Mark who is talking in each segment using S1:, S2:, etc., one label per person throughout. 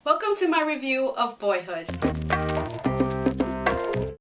S1: Welcome to my review of Boyhood.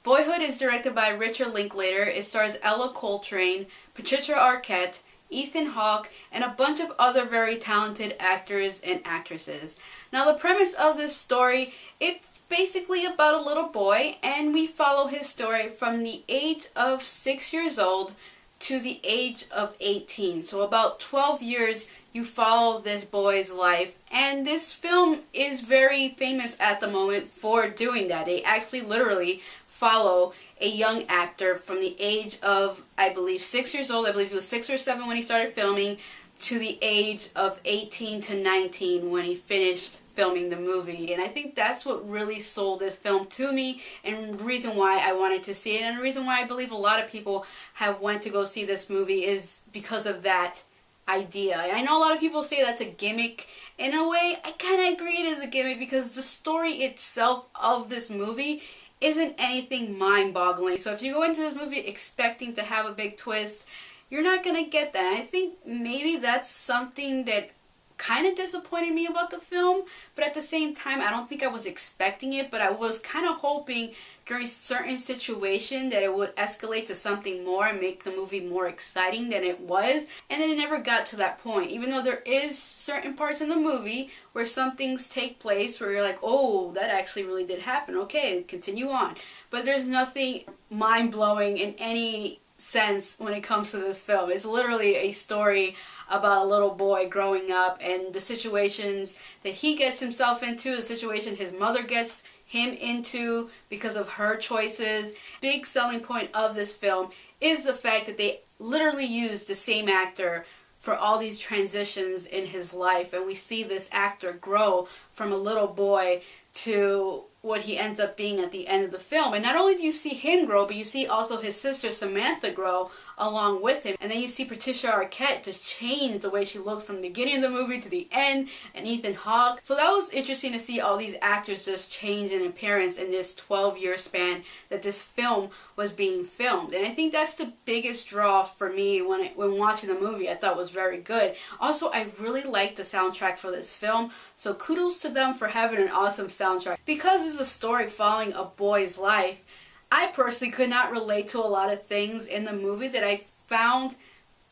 S1: Boyhood is directed by Richard Linklater. It stars Ella Coltrane, Patricia Arquette, Ethan Hawke, and a bunch of other very talented actors and actresses. Now the premise of this story, it's basically about a little boy, and we follow his story from the age of 6 years old to the age of 18. So about 12 years you follow this boy's life, and this film is very famous at the moment for doing that. They actually literally follow a young actor from the age of, I believe, 6 years old. I believe he was 6 or 7 when he started filming, to the age of 18 to 19 when he finished filming the movie. And I think that's what really sold this film to me, and the reason why I wanted to see it, and the reason why I believe a lot of people have went to go see this movie is because of that idea. And I know a lot of people say that's a gimmick. In a way, I kind of agree it is a gimmick, because the story itself of this movie isn't anything mind-boggling. So if you go into this movie expecting to have a big twist, you're not going to get that. I think maybe that's something that kind of disappointed me about the film, but at the same time I don't think I was expecting it, but I was kind of hoping during certain situation that it would escalate to something more and make the movie more exciting than it was, and then it never got to that point, even though there is certain parts in the movie where some things take place where you're like, oh, that actually really did happen, okay, continue on. But there's nothing mind-blowing in any sense when it comes to this film. It's literally a story about a little boy growing up and the situations that he gets himself into, the situation his mother gets him into because of her choices. Big selling point of this film is the fact that they literally used the same actor for all these transitions in his life, and we see this actor grow from a little boy to what he ends up being at the end of the film. And not only do you see him grow, but you see also his sister Samantha grow along with him. And then you see Patricia Arquette just change the way she looked from the beginning of the movie to the end, and Ethan Hawke. So that was interesting to see all these actors just change in appearance in this 12-year span that this film was being filmed. And I think that's the biggest draw for me when watching the movie. I thought was very good. Also, I really liked the soundtrack for this film, so kudos to them for having an awesome soundtrack. Because this is a story following a boy's life, I personally could not relate to a lot of things in the movie that I found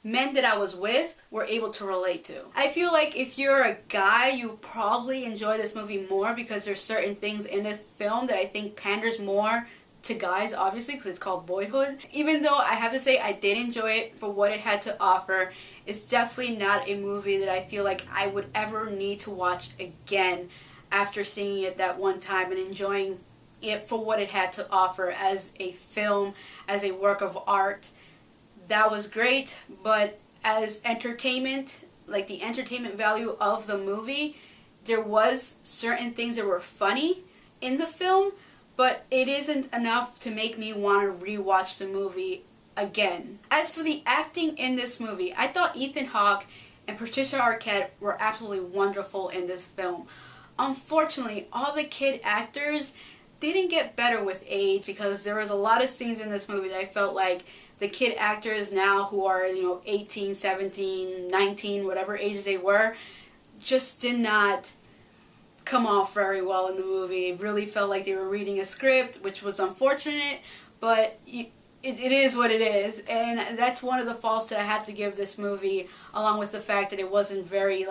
S1: men that I was with were able to relate to. I feel like if you're a guy, you probably enjoy this movie more because there's certain things in this film that I think panders more to guys, obviously, because it's called Boyhood. Even though I have to say I did enjoy it for what it had to offer, it's definitely not a movie that I feel like I would ever need to watch again after seeing it that one time and enjoying it for what it had to offer as a film, as a work of art. That was great, but as entertainment, like the entertainment value of the movie, there was certain things that were funny in the film, but it isn't enough to make me want to rewatch the movie again. As for the acting in this movie, I thought Ethan Hawke and Patricia Arquette were absolutely wonderful in this film. Unfortunately, all the kid actors didn't get better with age, because there was a lot of scenes in this movie that I felt like the kid actors now who are, 18, 17, 19, whatever age they were, just did not come off very well in the movie. It really felt like they were reading a script, which was unfortunate, but it is what it is, and that's one of the faults that I have to give this movie, along with the fact that it wasn't very,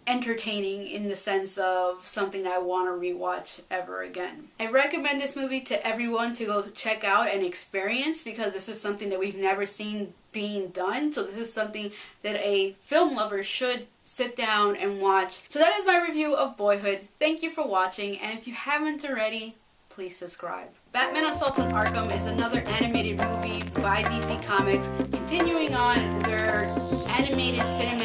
S1: entertaining in the sense of something that I want to rewatch ever again. I recommend this movie to everyone to go check out and experience, because this is something that we've never seen being done. So this is something that a film lover should sit down and watch. So that is my review of Boyhood. Thank you for watching, and if you haven't already, please subscribe. Batman Assault on Arkham is another animated movie by DC Comics, continuing on their animated cinema